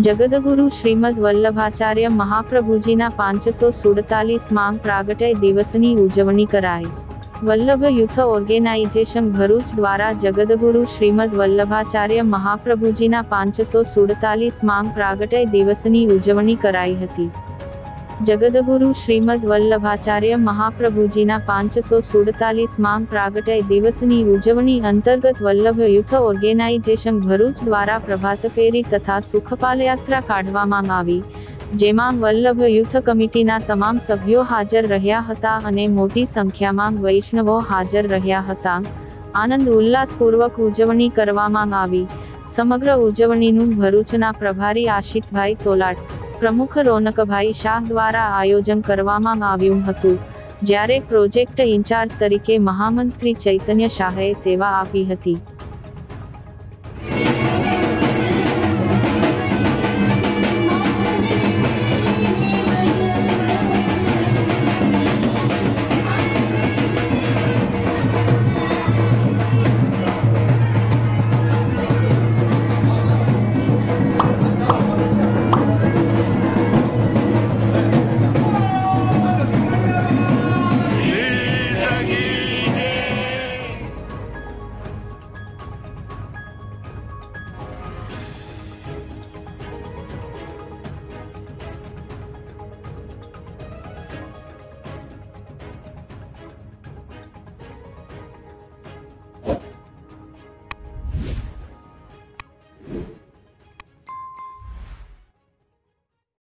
જગદગુરુ શ્રીમદ વલ્લભાચાર્ય મહાપ્રભુજીના 547માં પ્રાગટ્ય દિવસની ઉજવણી કરાઈ। વલ્લભ યુથ ઓર્ગેનાઇઝેશન ભરૂચ દ્વારા જગદગુરુ શ્રીમદ વલ્લભાચાર્ય મહાપ્રભુજીના 547માં પ્રાગટ્ય દિવસની ઉજવણી કરાઈ હતી। જગદગુરુ શ્રીમદ વલ્લભાચાર્ય મહાપ્રભુજીના 547માં પ્રાગટ્ય દિવસની ઉજવણી અંતર્ગત વલ્લભ યુથ ઓર્ગેનાઇઝેશન ભરૂચ દ્વારા પ્રભાત ફેરી તથા સુખપાલયાત્રા કાઢવામાં આવી, જેમાં વલ્લભ યુથ કમિટીના તમામ સભ્યો હાજર રહ્યા હતા અને મોટી સંખ્યામાં વૈષ્ણવો હાજર રહ્યા હતા। આનંદ ઉલ્લાસપૂર્વક ઉજવણી કરવામાં આવી। સમગ્ર ઉજવણીનું ભરૂચના પ્રભારી આશિકભાઈ તોલાટ, પ્રમુખ રોનકભાઈ શાહ દ્વારા આયોજન કરવામાં આવ્યું હતું, જ્યારે પ્રોજેક્ટ ઇન્ચાર્જ તરીકે મહામંત્રી ચૈતન્ય શાહે સેવા આપી હતી।